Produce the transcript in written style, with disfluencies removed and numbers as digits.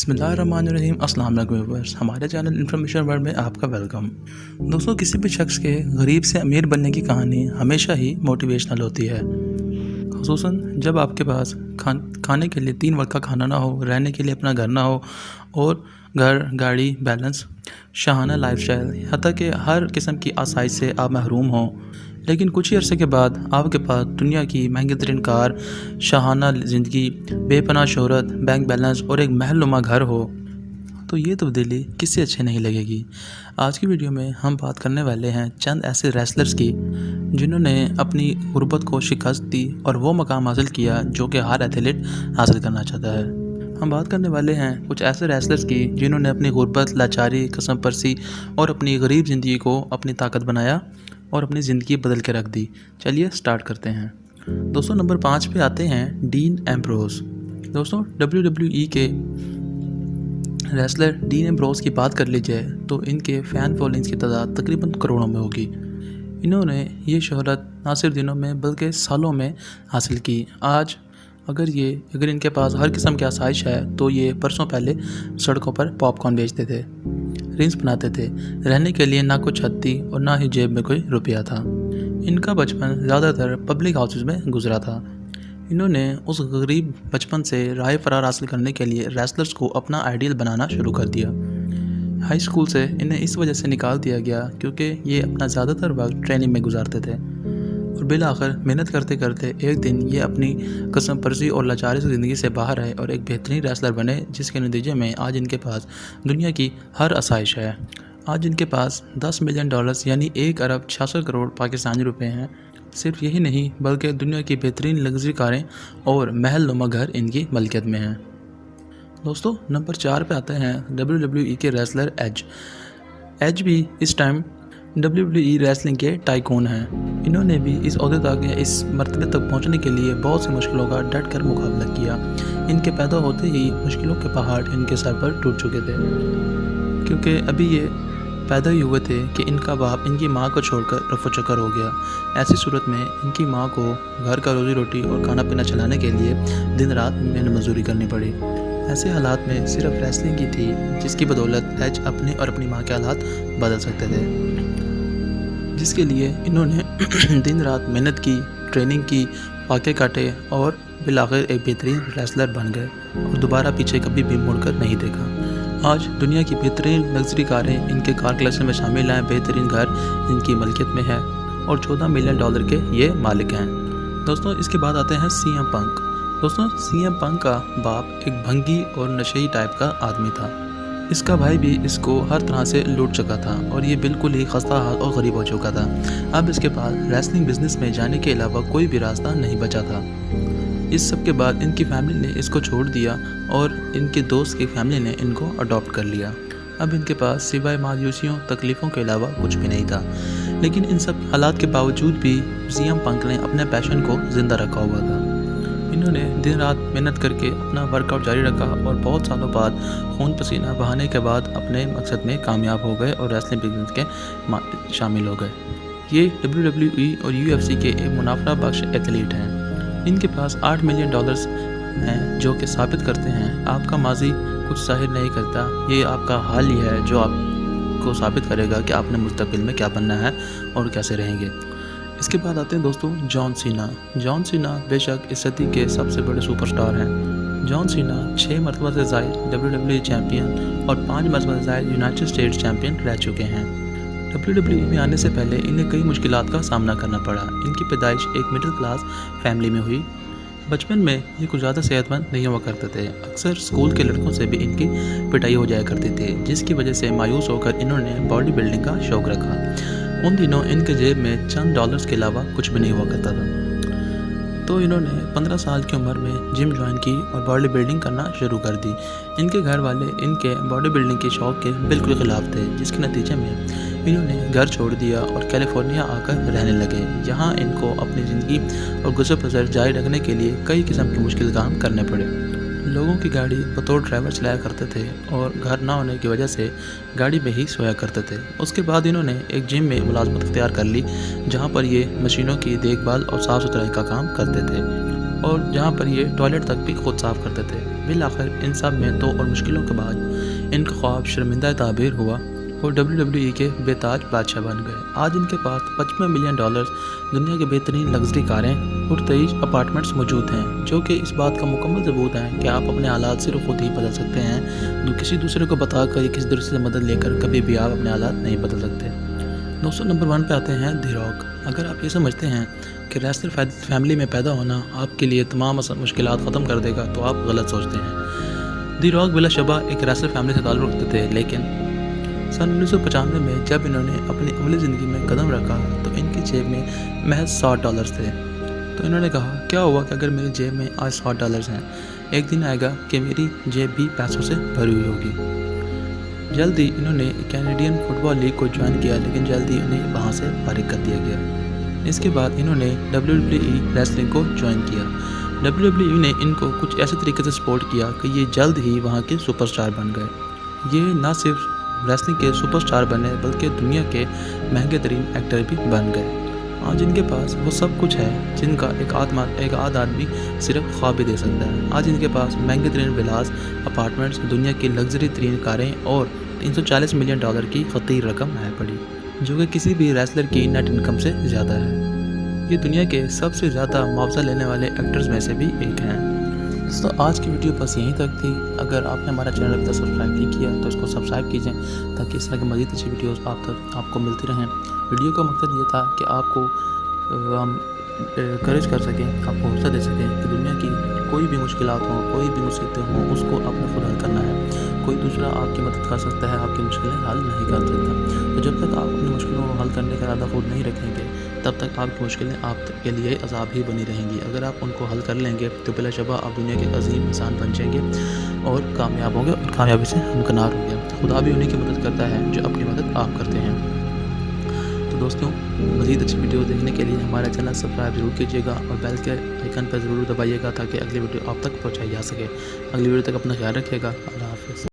बिस्मिल्लाहिर्रहमानिर्रहीम। अस्सलाम वालेकुम व्यूअर्स, हमारे चैनल इन्फॉर्मेशन वर्ल्ड में आपका वेलकम। दोस्तों, किसी भी शख्स के गरीब से अमीर बनने की कहानी हमेशा ही मोटिवेशनल होती है, ख़ुसूसन जब आपके पास खाने के लिए 3 वक्त का खाना ना हो, रहने के लिए अपना घर ना हो और घर, गाड़ी, बैलेंस, शाहाना लाइफस्टाइल, हत्ता कि हर किस्म की आसाइश से आप महरूम हों। लेकिन कुछ ही अरसे के बाद आपके पास दुनिया की महंगी तरीन कार, शाहाना ज़िंदगी, बेपनाह शोहरत, बैंक बैलेंस और एक महलनुमा घर हो, तो ये तब्दीली किससे अच्छी नहीं लगेगी। आज की वीडियो में हम बात करने वाले हैं चंद ऐसे रेसलर्स की जिन्होंने अपनी गुर्बत को शिकस्त दी और वो मकाम हासिल किया जो कि हर एथलीट हासिल करना चाहता है। हम बात करने वाले हैं कुछ ऐसे रेसलर्स की जिन्होंने अपनी गुर्बत, लाचारी, कसम परसी और अपनी गरीब ज़िंदगी को अपनी ताकत बनाया और अपनी ज़िंदगी बदल के रख दी। चलिए स्टार्ट करते हैं। दोस्तों, नंबर 5 पे आते हैं डीन एम्ब्रोस। दोस्तों, WWE के रेसलर डीन एम्ब्रोस की बात कर ली जाए तो इनके फ़ैन फॉलोइंग्स की तादाद तकरीबन करोड़ों में होगी। इन्होंने ये शोहरत ना सिर्फ दिनों में बल्कि सालों में हासिल की। आज अगर इनके पास हर किस्म की आसाइश है तो ये परसों पहले सड़कों पर पॉपकॉर्न बेचते थे, रील्स बनाते थे। रहने के लिए ना कुछ छत थी और ना ही जेब में कोई रुपया था। इनका बचपन ज़्यादातर पब्लिक हाउसेस में गुजरा था। इन्होंने उस गरीब बचपन से राह फरार हासिल करने के लिए रेसलर्स को अपना आइडियल बनाना शुरू कर दिया। हाई स्कूल से इन्हें इस वजह से निकाल दिया गया क्योंकि ये अपना ज़्यादातर वक्त ट्रेनिंग में गुजारते थे और बिलाखिर मेहनत करते करते एक दिन ये अपनी कसम परसी और लाचारी से ज़िंदगी से बाहर आए और एक बेहतरीन रेसलर बने, जिसके नतीजे में आज इनके पास दुनिया की हर आसाइश है। आज इनके पास $10 मिलियन यानी 1 अरब 66 करोड़ पाकिस्तानी रुपए हैं। सिर्फ यही नहीं बल्कि दुनिया की बेहतरीन लग्जरी कारें और महलनुमा घर इनकी मलकियत में हैं। दोस्तों, नंबर 4 पे आते हैं WWE के रेसलर एज। एज भी इस टाइम WWE रेसलिंग के टाइकून हैं। इन्होंने भी इस ओहदे तक या इस मर्तबे तक पहुंचने के लिए बहुत सी मुश्किलों का डट कर मुकाबला किया। इनके पैदा होते ही मुश्किलों के पहाड़ इनके सर पर टूट चुके थे, क्योंकि अभी ये पैदा ही हुए थे कि इनका बाप इनकी माँ को छोड़कर रफो चक्कर हो गया। ऐसी सूरत में इनकी माँ को घर का रोज़ी रोटी और खाना पीना चलाने के लिए दिन रात मेहनत मजदूरी करनी पड़ी। ऐसे हालात में सिर्फ रेसलिंग की थी जिसकी बदौलत एज अपने और अपनी माँ के हालात बदल सकते थे, जिसके लिए इन्होंने दिन रात मेहनत की, ट्रेनिंग की, फाके काटे और बिलाखिर एक बेहतरीन रेसलर बन गए और दोबारा पीछे कभी भी मुड़कर नहीं देखा। आज दुनिया की बेहतरीन लग्जरी कारें इनके कार कलेक्शन में शामिल हैं, बेहतरीन घर इनकी मलकियत में है और $14 मिलियन के ये मालिक हैं। दोस्तों, इसके बाद आते हैं CM पंक। दोस्तों, CM पंक का बाप एक भंगी और नशेई टाइप का आदमी था। इसका भाई भी इसको हर तरह से लूट चुका था और ये बिल्कुल ही खस्ता हाल और गरीब हो चुका था। अब इसके पास रेसलिंग बिजनेस में जाने के अलावा कोई भी रास्ता नहीं बचा था। इस सब के बाद इनकी फैमिली ने इसको छोड़ दिया और इनके दोस्त की फैमिली ने इनको अडॉप्ट कर लिया। अब इनके पास सिवाय मायूसियों, तकलीफ़ों के अलावा कुछ भी नहीं था। लेकिन इन सब हालात के बावजूद भी CM पंक ने अपने पैशन को ज़िंदा रखा हुआ था। इन्होंने दिन रात मेहनत करके अपना वर्कआउट जारी रखा और बहुत सालों बाद खून पसीना बहाने के बाद अपने मकसद में कामयाब हो गए और रेसलिंग बिजनेस के शामिल हो गए। ये WWE और UFC के एक मुनाफा बख्श एथलीट हैं। इनके पास $8 मिलियन हैं, जो कि साबित करते हैं आपका माजी कुछ ज़ाहिर नहीं करता, ये आपका हाल ही है जो आपको साबित करेगा कि आपने मुस्तकबिल में क्या बनना है और कैसे रहेंगे। इसके बाद आते हैं दोस्तों जॉन सीना। जॉन सीना बेशक इस सदी के सबसे बड़े सुपरस्टार हैं। जॉन सीना 6 मरतबा से ज़ायद WWE चैम्पियन और 5 मरतबा से ज़ायद यूनाइटेड स्टेट्स चैम्पियन रह चुके हैं। WWE में आने से पहले इन्हें कई मुश्किलात का सामना करना पड़ा। इनकी पैदाइश एक मिडिल क्लास फैमिली में हुई। बचपन में ये कुछ ज़्यादा सेहतमंद नहीं हुआ करते थे। अक्सर स्कूल के लड़कों से भी इनकी पिटाई हो जाया करती थी, जिसकी वजह से मायूस होकर इन्होंने बॉडी बिल्डिंग का शौक़ रखा। उन दिनों इनके जेब में चंद डॉलर्स के अलावा कुछ भी नहीं हुआ करता था, तो इन्होंने 15 साल की उम्र में जिम ज्वाइन की और बॉडी बिल्डिंग करना शुरू कर दी। इनके घर वाले इनके बॉडी बिल्डिंग के शौक़ के बिल्कुल ख़िलाफ़ थे, जिसके नतीजे में इन्होंने घर छोड़ दिया और कैलिफोर्निया आकर रहने लगे। यहाँ इनको अपनी ज़िंदगी और गुज़र बसर जारी रखने के लिए कई किस्म के मुश्किल काम करने पड़े। लोगों की गाड़ी बतौर ड्राइवर चलाया करते थे और घर ना होने की वजह से गाड़ी में ही सोया करते थे। उसके बाद इन्होंने एक जिम में मुलाजमत इख्तियार कर ली, जहाँ पर ये मशीनों की देखभाल और साफ़ सुथराई का काम करते थे। اور جہاں پر یہ ٹوائلٹ تک بھی خود صاف کرتے تھے۔ بالآخر ان سب محنتوں اور مشکلوں کے بعد ان کا خواب شرمندہ تعبیر ہوا اور WWE کے بے تاج بادشاہ بن گئے۔ آج ان کے پاس $55 ملین، دنیا کے بہترین لگژری کاریں اور 23 اپارٹمنٹس موجود ہیں، جو کہ اس بات کا مکمل ثبوت ہے کہ آپ اپنے حالات صرف خود ہی بدل سکتے ہیں۔ کسی دوسرے کو بتا کر یا کسی دوسرے سے مدد لے کر کبھی بھی آپ اپنے حالات نہیں بدل سکتے۔ دوستوں، نمبر 1 پہ آتے ہیں دی راک۔ اگر آپ یہ سمجھتے ہیں کہ ریسلر فیملی میں پیدا ہونا آپ کے لیے تمام مشکلات ختم کر دے گا تو آپ غلط سوچتے ہیں۔ دی راک بلا شبہ ایک ریسلر فیملی سے تعلق رکھتے تھے، لیکن سن 1995 میں جب انہوں نے اپنی اولی زندگی میں قدم رکھا تو ان کی جیب میں محض $60 تھے۔ تو انہوں نے کہا، کیا ہوا کہ اگر میری جیب میں آج $60 ہیں، ایک دن آئے گا کہ میری جیب بھی پیسوں سے بھری ہوئی ہوگی۔ جلد ہی انہوں نے کینیڈین فٹ بال لیگ کو جوائن کیا، لیکن جلد ہی انہیں وہاں سے فارغ کر دیا گیا۔ اس کے بعد انہوں نے WWE ریسلنگ کو جوائن کیا۔ WWE نے ان کو کچھ ایسے طریقے سے سپورٹ کیا کہ یہ جلد ہی وہاں کے سپر سٹار بن گئے۔ یہ نہ صرف ریسلنگ کے سپر سٹار بنے بلکہ دنیا کے مہنگے ترین ایکٹر بھی بن گئے۔ آج ان کے پاس وہ سب کچھ ہے جن کا ایک آدمی صرف خواب بھی دے سکتا ہے۔ آج ان کے پاس مہنگے ترین ولاز، اپارٹمنٹس، دنیا کی لگژری ترین کاریں اور $340 ملین کی خطیر رقم ہے پڑی، جو کہ کسی بھی ریسلر کی نیٹ انکم سے زیادہ ہے۔ یہ دنیا کے سب سے زیادہ معاوضہ لینے والے ایکٹرز میں سے بھی ایک ہیں۔ دوستوں، آج کی ویڈیو بس یہیں تک تھی۔ اگر آپ نے ہمارا چینل ابھی تک سبسکرائب نہیں کیا تو اس کو سبسکرائب کیجئے تاکہ اس طرح کی مزید اچھی ویڈیوز آپ کو ملتی رہیں۔ ویڈیو کا مقصد یہ تھا کہ آپ کو ہم انکریج کر سکیں، آپ کو حوصلہ دے سکیں کہ دنیا کی کوئی بھی مشکلات ہوں، کوئی بھی مصیبتیں ہوں، اس کو آپ نے خود حل کرنا ہے۔ کوئی دوسرا آپ کی مدد کر سکتا ہے، آپ کی مشکلیں حل نہیں کر سکتا۔ تو جب تک آپ اپنی مشکلوں کو حل کرنے کا ارادہ خود نہیں رکھیں گے، تب تک آپ کی مشکلیں آپ کے لیے عذاب ہی بنی رہیں گی۔ اگر آپ ان کو حل کر لیں گے تو بلا شبہ آپ دنیا کے عظیم انسان بن جائیں گے اور کامیاب ہوں گے اور کامیابی سے ہمکنار ہوں گے۔ خدا بھی انہیں کی مدد کرتا ہے جو اپنی مدد آپ کرتے ہیں۔ تو دوستوں، مزید اچھی ویڈیو دیکھنے کے لیے ہمارا چینل سبسکرائب ضرور کیجیے گا اور بیل کے آئیکن پر ضرور دبائیے گا تاکہ اگلی ویڈیو آپ تک پہنچائی جا سکے۔ اگلی ویڈیو تک اپنا خیال رکھیے گا۔ اللہ حافظ۔